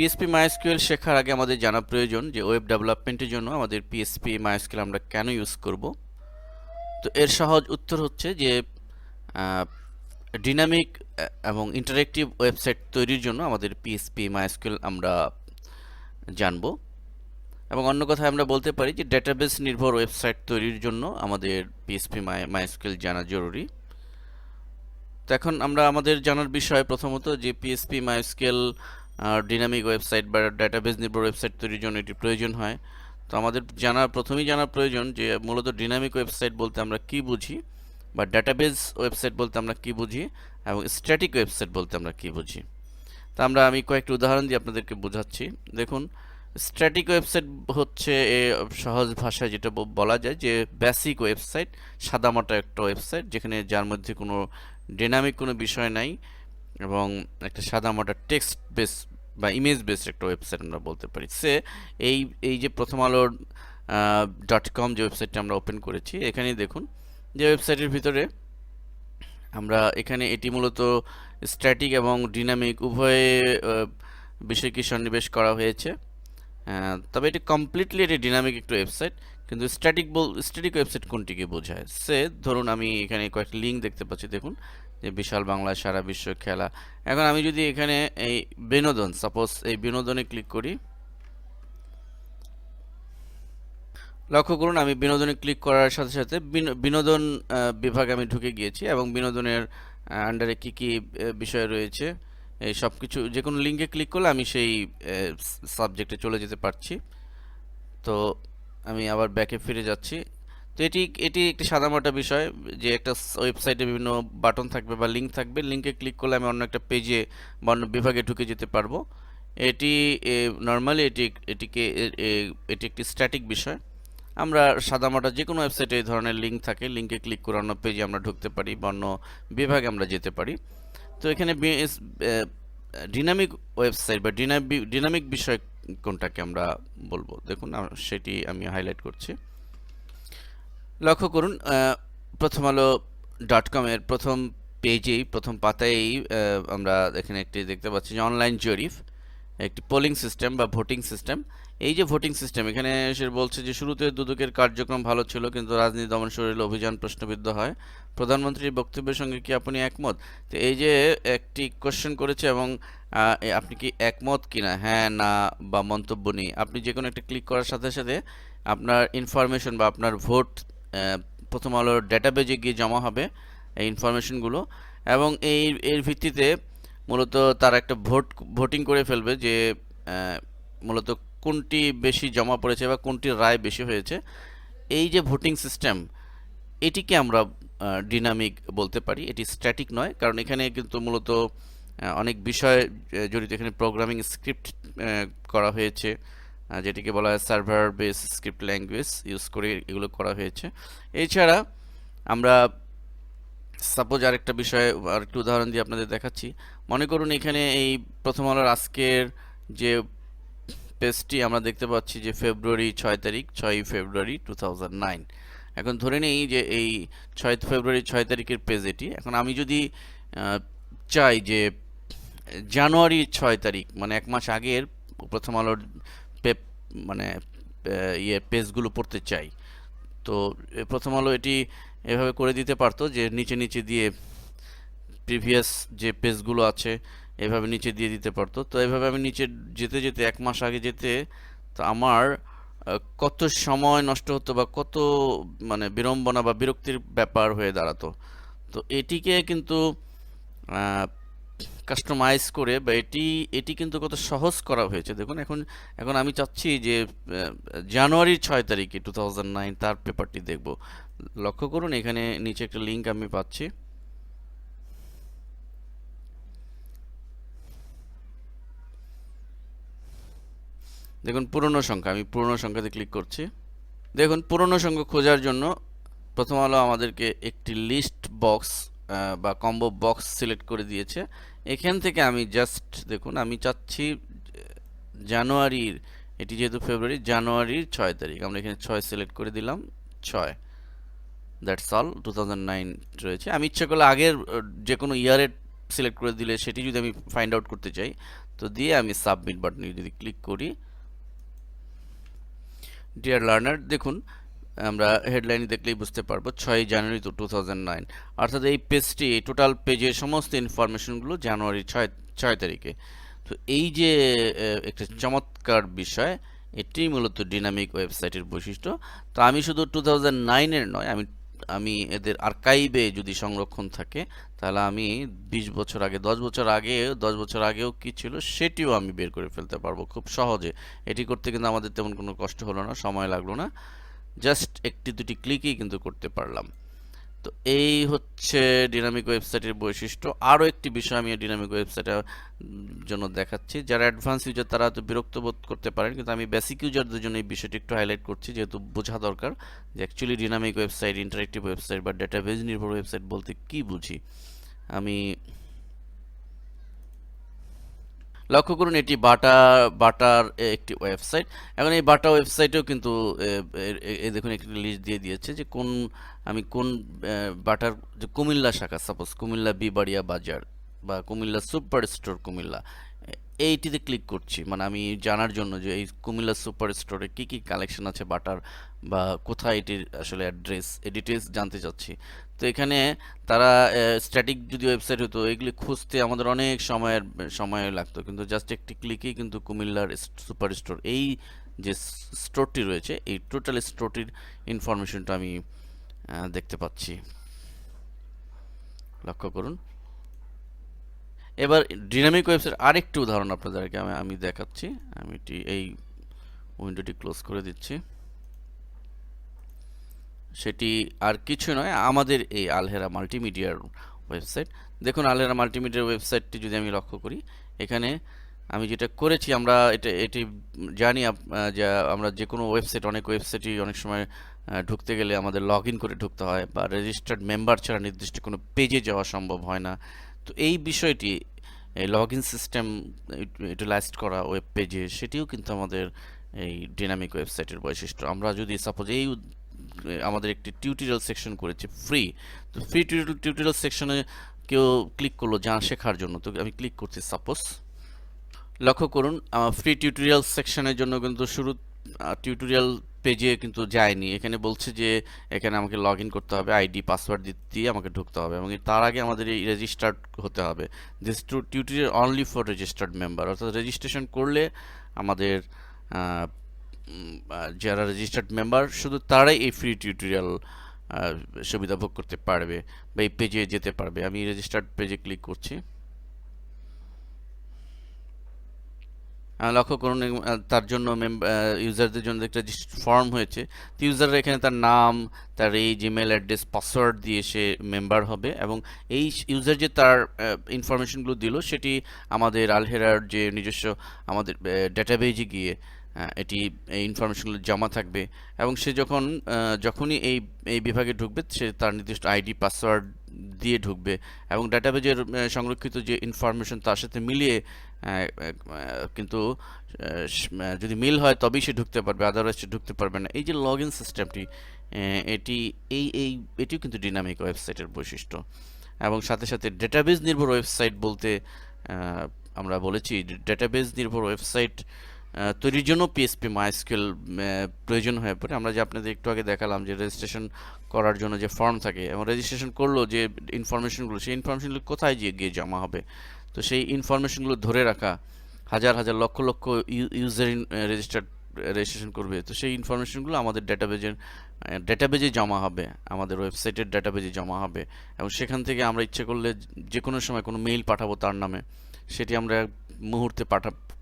PHP MySQL শেখার আগে আমাদের জানা প্রয়োজন যে ওয়েব ডেভেলপমেন্টের জন্য আমাদের PHP MySQL আমরা কেন ইউজ করব। তো এর সহজ উত্তর হচ্ছে যে ডিনামিক এবং ইন্টারেক্টিভ ওয়েবসাইট তৈরির জন্য আমাদের PHP MySQL আমরা জানব। এবং অন্য কথায় আমরা বলতে পারি যে ডেটাবেস নির্ভর ওয়েবসাইট তৈরির জন্য আমাদের PHP MySQL জানা জরুরি। তো এখন আমরা আমাদের জানার বিষয় প্রথমত যে PHP MySQL ডিনামিক ওয়েবসাইট বা ডেটাবেস নির্ভর ওয়েবসাইট তৈরির জন্য এটি প্রয়োজন হয়। তো আমাদের প্রথমেই জানা প্রয়োজন যে মূলত ডিনামিক ওয়েবসাইট বলতে আমরা কি বুঝি, বা ডেটাবেস ওয়েবসাইট বলতে আমরা কি বুঝি, এবং স্ট্যাটিক ওয়েবসাইট বলতে আমরা কি বুঝি। তো আমি কয়েকটি উদাহরণ দিয়ে আপনাদেরকে বোঝাচ্ছি। দেখুন, স্ট্যাটিক ওয়েবসাইট হচ্ছে সহজ ভাষায় যেটা বলা যায় যে বেসিক ওয়েবসাইট, সাদামাটা একটা ওয়েবসাইট যেখানে যার মধ্যে কোনো ডিনামিক কোনো বিষয় নাই এবং একটা সাদামাটা টেক্সট বেস বা ইমেজ বেসড একটা ওয়েবসাইট আমরা বলতে পারি। এই যে প্রথম আলোর .com যে ওয়েবসাইটটা আমরা ওপেন করেছি, এখানেই দেখুন যে ওয়েবসাইটের ভিতরে আমরা এখানে এটি মূলত স্ট্যাটিক এবং ডিনামিক উভয় বিষয়কে সন্নিবেশ করা হয়েছে। তবে এটি কমপ্লিটলি ডিনামিক একটা ওয়েবসাইট, কিন্তু স্ট্যাটিক ওয়েবসাইট কোনটিকে বোঝায়। ধরুন আমি এখানে কয়েকটি লিঙ্ক দেখতে পাচ্ছি, দেখুন যে বিশাল বাংলা, সারা বিশ্ব খেলা। এখন আমি যদি এখানে এই বিনোদন, সাপোজ এই বিনোদনে ক্লিক করি, লক্ষ্য করুন আমি বিনোদনে ক্লিক করার সাথে সাথে বিনোদন বিভাগে আমি ঢুকে গিয়েছি এবং বিনোদনের আন্ডারে কি কি বিষয় রয়েছে এই সব কিছু, যে কোনো লিঙ্কে ক্লিক করলে আমি সেই সাবজেক্টে চলে যেতে পারছি। তো আমি আবার ব্যাকে ফিরে যাচ্ছি। তো এটি একটি সাদামাটা বিষয় যে একটা ওয়েবসাইটে বিভিন্ন বাটন থাকবে বা লিঙ্ক থাকবে, লিঙ্কে ক্লিক করলে আমি অন্য একটা পেজে বা অন্য বিভাগে ঢুকে যেতে পারবো। এটি নর্মালি এটি একটি স্ট্যাটিক বিষয়। আমরা সাদামাটা যে কোনো ওয়েবসাইটে এই ধরনের লিঙ্ক থাকে, লিঙ্কে ক্লিক করে অন্য পেজে আমরা ঢুকতে পারি বা অন্য বিভাগে আমরা যেতে পারি। তো এখানে ডিনামিক ওয়েবসাইট বা ডিনামিক বিষয় কোনটাকে আমরা বলবো, দেখুন সেটি আমি হাইলাইট করছি। লক্ষ্য করুন প্রথম আলো .com এর প্রথম পেজেই, প্রথম পাতায় আমরা এখানে একটি দেখতে পাচ্ছি যে অনলাইন জরিপ, একটি পোলিং সিস্টেম বা ভোটিং সিস্টেম। এই যে ভোটিং সিস্টেম, এখানে সে বলছে যে শুরুতে দুদকের কার্যক্রম ভালো ছিল, কিন্তু রাজনীতি দমন শরীরে অভিযান প্রশ্নবিদ্ধ হয়। প্রধানমন্ত্রীর বক্তব্যের সঙ্গে কি আপনি একমত? তো এই যে একটি কোশ্চেন করেছে এবং আপনি কি একমত কিনা, হ্যাঁ না বা মন্তব্য নেই, আপনি যে কোনো একটা ক্লিক করার সাথে সাথে আপনার ইনফরমেশন বা আপনার ভোট প্রথম আলোর ডেটাবেজে গিয়ে জমা হবে এই ইনফরমেশনগুলো, এবং এর ভিত্তিতে মূলত তারা একটা ভোটিং করে ফেলবে যে মূলত কোনটি বেশি জমা পড়েছে বা কোনটির রায় বেশি হয়েছে। এই যে ভোটিং সিস্টেম, এটিকে আমরা ডিনামিক বলতে পারি, এটি স্ট্যাটিক নয়, কারণ এখানে কিন্তু মূলত অনেক বিষয় জড়িত। এখানে প্রোগ্রামিং স্ক্রিপ্ট করা হয়েছে, যেটিকে বলা হয় server base script language use করে এগুলো করা হয়েছে। এছাড়া আমরা সাপোজ আরেকটা বিষয়, আরেকটা উদাহরণ দিয়ে আপনাদের দেখাচ্ছি। মনে করুন এখানে এই প্রথম আলোর আজকের যে পেজটি আমরা দেখতে পাচ্ছি যে ফেব্রুয়ারি 6 তারিখ, 6 ফেব্রুয়ারি 2009। এখন ধরে নেই যে এই 6 ফেব্রুয়ারি 6 তারিখের পেজ এটি। এখন আমি যদি চাই যে জানুয়ারি 6 তারিখ মানে এক মাস আগের প্রথম আলোর মানে পেজগুলো পড়তে চাই, তো প্রথম আলো এটি এভাবে করে দিতে পারতো যে নিচে নিচে দিয়ে প্রিভিয়াস যে পেজগুলো আছে এভাবে নিচে দিয়ে দিতে পারতো। তো এভাবে আমি নিচে যেতে যেতে এক মাস আগে যেতে তো আমার কত সময় নষ্ট হতো বা কত মানে বিড়ম্বনা বা বিরক্তির ব্যাপার হয়ে দাঁড়াতো। তো এটিকে কিন্তু কাস্টমাইজ করে বা এটি কিন্তু কত সহজ করা হয়েছে। দেখুন এখন আমি চাচ্ছি যে জানুয়ারির 6 তারিখে 2009 তার পেপারটি দেখব। লক্ষ্য করুন এখানে নিচে একটা লিঙ্ক আমি পাচ্ছি। দেখুন পুরনো সংখ্যা, আমি পুরনো সংখ্যাতে ক্লিক করছি। দেখুন পুরনো সংখ্যা খোঁজার জন্য প্রথম আলো আমাদেরকে একটি লিস্ট বক্স বা কম্বো বক্স সিলেক্ট করে দিয়েছে। এখান থেকে আমি জাস্ট দেখুন আমি চাচ্ছি জানুয়ারির, এটি যেহেতু ফেব্রুয়ারি, জানুয়ারির 6 তারিখ, আমরা এখানে 6 সিলেক্ট করে দিলাম, 6, দ্যাটস অল। 2009 রয়েছে। আমি ইচ্ছা করলে আগের যে কোনো ইয়ারের সিলেক্ট করে দিলে সেটি যদি আমি ফাইন্ড আউট করতে চাই, তো দিয়ে আমি সাবমিট বাটনে যদি ক্লিক করি, ডিয়ার লার্নার, দেখুন আমরা হেডলাইন দেখলেই বুঝতে পারবো 6 জানুয়ারি 2009, অর্থাৎ এই পেজটি, এই টোটাল পেজের সমস্ত ইনফরমেশনগুলো জানুয়ারি 6 তারিখে। তো এই যে একটা চমৎকার বিষয়, এটি মূলত ডিনামিক ওয়েবসাইটের বৈশিষ্ট্য। তো আমি শুধু 2009-এর নয়, আমি এদের আর্কাইভে যদি সংরক্ষণ থাকে, তাহলে আমি 20 বছর আগে, 10 বছর আগেও কি ছিল সেটিও আমি বের করে ফেলতে পারবো খুব সহজে। এটি করতে কিন্তু আমাদের তেমন কোনো কষ্ট হলো না, সময় লাগলো না, জাস্ট একটি দুটি ক্লিকেই কিন্তু করতে পারলাম। তো এই হচ্ছে ডিনামিক ওয়েবসাইটের বৈশিষ্ট্য। আরও একটি বিষয় আমি ডিনামিক ওয়েবসাইটের জন্য দেখাচ্ছি, যারা অ্যাডভান্স ইউজার তারা হয়তো বিরক্ত বোধ করতে পারেন, কিন্তু আমি বেসিক ইউজারদের জন্য এই বিষয়টি একটু হাইলাইট করছি, যেহেতু বোঝা দরকার যে actually dynamic website, interactive website বা ডেটাবেজ নির্ভর ওয়েবসাইট বলতে কি বুঝি। আমি লক্ষ্য করুন এটি বাটার একটি ওয়েবসাইট। এখন এই বাটা ওয়েবসাইটেও কিন্তু দেখুন একটি লিস্ট দিয়ে দিয়েছে যে আমি কোন বাটার, যে কুমিল্লা শাখা, সাপোজ কুমিল্লা বিবাড়িয়া বাজার বা কুমিল্লা সুপার স্টোর কুমিল্লা, এইটিতে ক্লিক করছি, মানে আমি জানার জন্য যে এই কুমিল্লা সুপার স্টোরে কী কী কালেকশন আছে বাটার, বা কোথায় এটির আসলে অ্যাড্রেস, এই ডিটেলস জানতে চাচ্ছি। তো এখানে তারা স্ট্যাটিক যদি ওয়েবসাইট হতো, এগুলি খুঁজতে আমাদের অনেক সময় লাগতো, কিন্তু জাস্ট একটি ক্লিকেই কিন্তু কুমিল্লার সুপার স্টোর, এই যে স্টোরটি রয়েছে, এই টোটাল স্টোরটির ইনফরমেশনটা আমি দেখতে পাচ্ছি। লক্ষ্য করুন। এবার ডিনামিক ওয়েবসাইট আরেকটি উদাহরণ আপনাদেরকে আমি দেখাচ্ছি। আমি এই উইন্ডোটি ক্লোজ করে দিচ্ছি। সেটি আর কিছু নয়, আমাদের এই আলহেরা মাল্টিমিডিয়ার ওয়েবসাইট। দেখুন আলহেরা মাল্টিমিডিয়ার ওয়েবসাইটটি যদি আমি লক্ষ্য করি, এখানে আমি যেটা করেছি, আমরা এটি জানি যে আমরা যে কোনো ওয়েবসাইট, অনেক ওয়েবসাইটই অনেক সময় ঢুকতে গেলে আমাদের লগ ইন করে ঢুকতে হয়, বা রেজিস্টার্ড মেম্বার ছাড়া নির্দিষ্ট কোনো পেজে যাওয়া সম্ভব হয় না। তো এই বিষয়টি, এই লগ ইন সিস্টেম ইউটিলাইজড করা ওয়েব পেজে, সেটিও কিন্তু আমাদের এই ডিনামিক ওয়েবসাইটের বৈশিষ্ট্য। আমরা যদি সাপোজ আমাদের একটি টিউটোরিয়াল সেকশন করেছে ফ্রি, তো ফ্রি টিউটোরিয়াল সেকশনে কেউ ক্লিক করলো শেখার জন্য, তো আমি ক্লিক করছি সাপোজ। লক্ষ্য করুন ফ্রি টিউটোরিয়াল সেকশনের জন্য কিন্তু শুরু টিউটোরিয়াল পেজে কিন্তু যায়নি, এখানে বলছে যে এখানে আমাকে লগ ইন করতে হবে, আইডি পাসওয়ার্ড দিয়ে আমাকে ঢুকতে হবে, এবং তার আগে আমাদের এই রেজিস্টার্ড হতে হবে। This tutorial only for registered member, অর্থাৎ রেজিস্ট্রেশন করলে আমাদের যারা রেজিস্টার্ড মেম্বার শুধু তারাই এই ফ্রি টিউটোরিয়াল সুবিধা ভোগ করতে পারবে বা এই পেজে যেতে পারবে। আমি রেজিস্টার্ড পেজে ক্লিক করছি। লক্ষ্য করুন তার জন্য ইউজারদের জন্য একটা ফর্ম হয়েছে। তো ইউজাররা এখানে তার নাম, তার এই জিমেল অ্যাড্রেস, পাসওয়ার্ড দিয়ে সে মেম্বার হবে, এবং এই ইউজার যে তার ইনফরমেশনগুলো দিল সেটি আমাদের আলহেরার যে নিজস্ব আমাদের ডেটাবেজে গিয়ে এটি এই ইনফরমেশনগুলো জমা থাকবে, এবং সে যখনই এই বিভাগে ঢুকবে, সে তার নির্দিষ্ট আইডি পাসওয়ার্ড দিয়ে ঢুকবে, এবং ডাটাবেজের সংরক্ষিত যে ইনফরমেশন তার সাথে মিলিয়ে কিন্তু যদি মিল হয় তবেই সে ঢুকতে পারবে, আদারওয়াইজ সে ঢুকতে পারবে না। এই যে লগ ইন সিস্টেমটি, এটিও কিন্তু ডিনামিক ওয়েবসাইটের বৈশিষ্ট্য। এবং সাথে সাথে ডেটাবেজ নির্ভর ওয়েবসাইট বলতে আমরা বলেছি ডেটাবেজ নির্ভর ওয়েবসাইট তৈরির জন্য php mySQL প্রয়োজন হয়ে পড়ে। আমরা যে আপনাদের একটু আগে দেখালাম যে রেজিস্ট্রেশন করার জন্য যে ফর্ম থাকে, এবং রেজিস্ট্রেশন করলো যে ইনফরমেশনগুলো, সেই ইনফরমেশনগুলো কোথায় গিয়ে জমা হবে, তো সেই ইনফরমেশনগুলো ধরে রাখা, হাজার হাজার লক্ষ লক্ষ ইউজার রেজিস্ট্রেশন করবে, তো সেই ইনফরমেশনগুলো আমাদের ডেটাবেজে জমা হবে, আমাদের ওয়েবসাইটের ডেটাবেজে জমা হবে, এবং সেখান থেকে আমরা ইচ্ছে করলে যে কোনো সময় কোনো মেইল পাঠাবো তার নামে, সেটি আমরা মুহূর্তে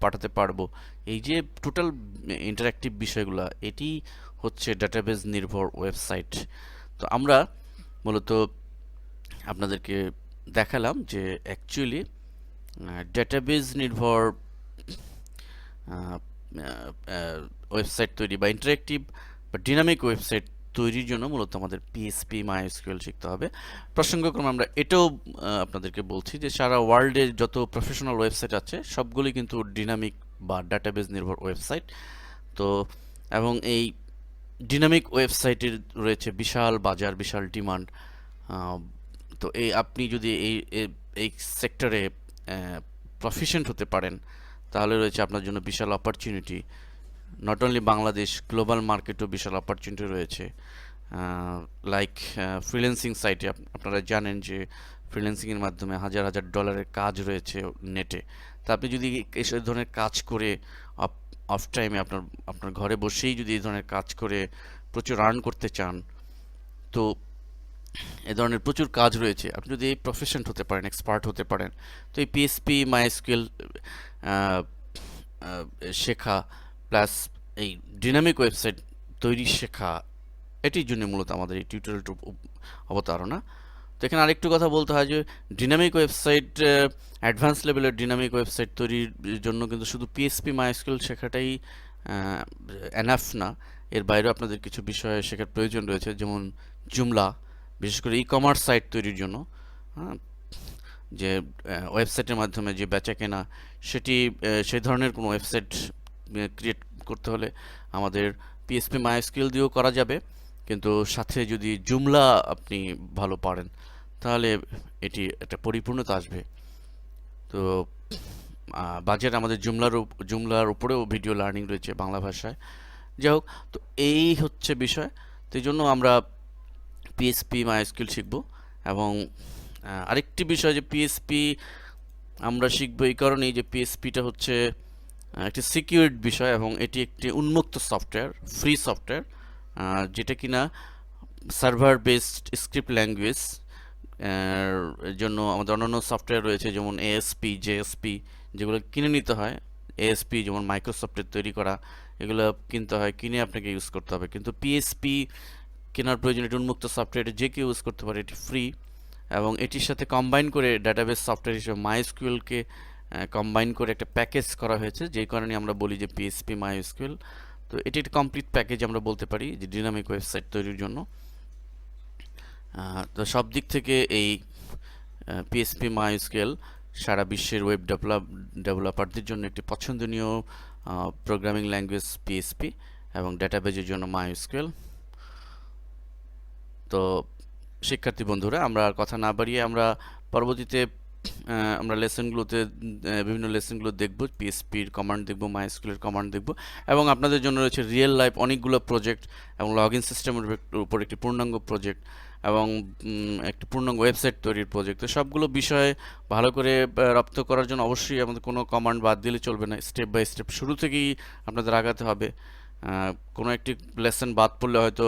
পাঠাতে পারবো। এই যে টোটাল ইন্টারঅ্যাক্টিভ বিষয়গুলো, এটি হচ্ছে ডেটাবেজ নির্ভর ওয়েবসাইট। তো আমরা মূলত আপনাদেরকে দেখালাম যে অ্যাকচুয়ালি ডেটাবেজ নির্ভর ওয়েবসাইট তৈরি বা ইন্টারঅ্যাক্টিভ বা ডিনামিক ওয়েবসাইট তৈরির জন্য মূলত আমাদের php mySQL শিখতে হবে। প্রসঙ্গক্রমে আমরা এটাও আপনাদেরকে বলছি যে সারা ওয়ার্ল্ডে যত প্রফেশনাল ওয়েবসাইট আছে সবগুলি কিন্তু ডিনামিক বা ডাটাবেজ নির্ভর ওয়েবসাইট। তো এবং এই ডিনামিক ওয়েবসাইটের রয়েছে বিশাল বাজার, বিশাল ডিমান্ড। তো আপনি যদি এই সেক্টরে প্রফিশিয়েন্ট হতে পারেন, তাহলে রয়েছে আপনার জন্য বিশাল opportunity. Not only Bangladesh, global মার্কেটও বিশাল অপরচুনিটি রয়েছে। লাইক ফ্রিল্যান্সিং সাইটে আপনারা জানেন যে ফ্রিল্যান্সিংয়ের মাধ্যমে হাজার হাজার ডলারের কাজ রয়েছে নেটে। তা আপনি যদি এসব ধরনের কাজ করে অফ টাইমে আপনার আপনার ঘরে বসেই যদি এই ধরনের কাজ করে প্রচুর আর্ন করতে চান, তো এ ধরনের প্রচুর কাজ রয়েছে। আপনি যদি এই প্রফেশন হতে পারেন, এক্সপার্ট হতে পারেন, তো এই পিএসপি মাইএসকিউএল শেখা প্লাস এই ডিনামিক ওয়েবসাইট তৈরি শেখা, এটির জন্য মূলত আমাদের এই টিউটোরিয়ালটির অবতারণা। তো এখানে আরেকটু কথা বলতে হয় যে ডিনামিক ওয়েবসাইট, অ্যাডভান্স লেভেলের ডিনামিক ওয়েবসাইট তৈরির জন্য কিন্তু শুধু পিএসপি মাইএসকিউএল শেখাটাই এনাফ না। এর বাইরেও আপনাদের কিছু বিষয় শেখার প্রয়োজন রয়েছে, যেমন জুমলা, বিশেষ করে ই কমার্স সাইট তৈরির জন্য। হ্যাঁ, যে ওয়েবসাইটের মাধ্যমে যে বেচা কেনা, সেটি সেই ধরনের কোনো ওয়েবসাইট ক্রিয়েট করতে হলে আমাদের পিএসপি মাইএসকিউএল দিয়েও করা যাবে, কিন্তু সাথে যদি জুমলা আপনি ভালো পারেন তাহলে এটি একটা পরিপূর্ণতা আসবে। তো বাজেট আমাদের জুমলার উপরেও ভিডিও লার্নিং রয়েছে বাংলা ভাষায়। যাই হোক, তো এই হচ্ছে বিষয়। তো এই জন্য আমরা পিএসপি মাইএসকিউএল শিখব। এবং আরেকটি বিষয় যে পিএসপি আমরা শিখব এই কারণেই যে পিএসপিটা হচ্ছে একটি সিকিউরড বিষয় এবং এটি একটি উন্মুক্ত সফটওয়্যার, ফ্রি সফটওয়্যার, যেটা কিনা সার্ভার বেসড স্ক্রিপ্ট ল্যাঙ্গুয়েজ। এর জন্য আমাদের অন্যান্য সফটওয়্যার রয়েছে, যেমন এএসপি, জেএসপি, যেগুলো কিনে নিতে হয়। এএসপি যেমন মাইক্রোসফটের তৈরি করা, এগুলো কিনতে হয়, কিনে আপনাকে ইউজ করতে হবে। কিন্তু পিএসপি কেনার প্রয়োজন, এটি উন্মুক্ত সফটওয়্যার, যে কেউ ইউজ করতে পারে, এটি ফ্রি। এবং এটির সাথে কম্বাইন করে ডাটাবেস সফটওয়্যার হিসেবে মাইএসকিউএলকে কম্বাইন করে একটা প্যাকেজ করা হয়েছে, যেই কারণে আমরা বলি যে পিএসপি মাইএসকিউএল। তো এটি একটা কমপ্লিট প্যাকেজ আমরা বলতে পারি যে ডিনামিক ওয়েবসাইট তৈরির জন্য। তো সব দিক থেকে এই পিএসপি মাইএসকিউএল সারা বিশ্বের ওয়েব ডেভেলপারদের জন্য একটি পছন্দনীয় প্রোগ্রামিং ল্যাঙ্গুয়েজ পিএসপি, এবং ডেটাবেজের জন্য মাইএসকিউএল। তো শিক্ষার্থী বন্ধুরা, আমরা আর কথা না বাড়িয়ে আমরা পরবর্তীতে আমরা লেসনগুলোতে বিভিন্ন লেসনগুলো দেখব, পিএসপির কমান্ড দেখব, মাইএসকিউএলের কমান্ড দেখব, এবং আপনাদের জন্য রয়েছে রিয়েল লাইফ অনেকগুলো প্রজেক্ট এবং লগ ইন সিস্টেমের উপর একটি পূর্ণাঙ্গ প্রজেক্ট এবং একটি পূর্ণাঙ্গ ওয়েবসাইট তৈরির প্রজেক্ট। তো সবগুলো বিষয় ভালো করে রপ্ত করার জন্য অবশ্যই আমাদের কোনো কমান্ড বাদ দিলে চলবে না। স্টেপ বাই স্টেপ শুরু থেকেই আপনাদের আগাতে হবে। কোনো একটি লেসন বাদ পড়লে হয়তো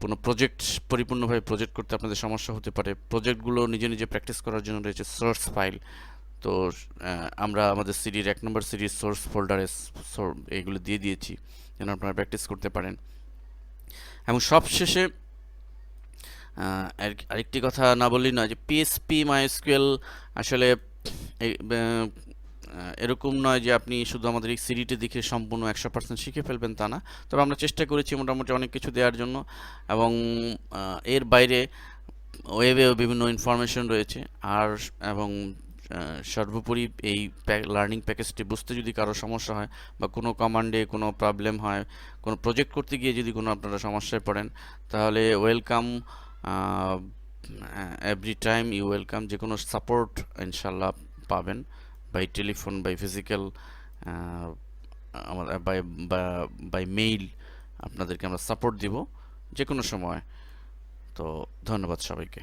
কোনো প্রজেক্ট পরিপূর্ণভাবে প্রজেক্ট করতে আপনাদের সমস্যা হতে পারে। প্রজেক্টগুলো নিজে নিজে প্র্যাকটিস করার জন্য রয়েছে সোর্স ফাইল। তো আমরা আমাদের সিডির 1 নম্বর সিরিজ সোর্স ফোল্ডারে এইগুলো দিয়ে দিয়েছি যেন আপনারা প্র্যাকটিস করতে পারেন। এবং সবশেষে আরেকটি কথা না বললেই নয় যে পিএসপি মাইএসকিউএল আসলে এরকম নয় যে আপনি শুধু আমাদের এই সিডিটি দেখে সম্পূর্ণ 100% শিখে ফেলবেন, তা না। তবে আমরা চেষ্টা করেছি মোটামুটি অনেক কিছু দেওয়ার জন্য, এবং এর বাইরে ওয়েবেও বিভিন্ন ইনফরমেশন রয়েছে। এবং সর্বোপরি এই লার্নিং প্যাকেজটি বুঝতে যদি কারো সমস্যা হয় বা কোনো কমান্ডে কোনো প্রবলেম হয়, কোনো প্রজেক্ট করতে গিয়ে যদি কোনো আপনারা সমস্যায় পড়েন, তাহলে welcome, every time you welcome. যে কোনো সাপোর্ট ইনশাল্লাহ পাবেন, বাই টেলিফোন, বাই ফিজিক্যাল, আমাদের বাই মেইল। আপনাদেরকে আমরা সাপোর্ট দিব যে কোনো সময়। তো ধন্যবাদ সবাইকে।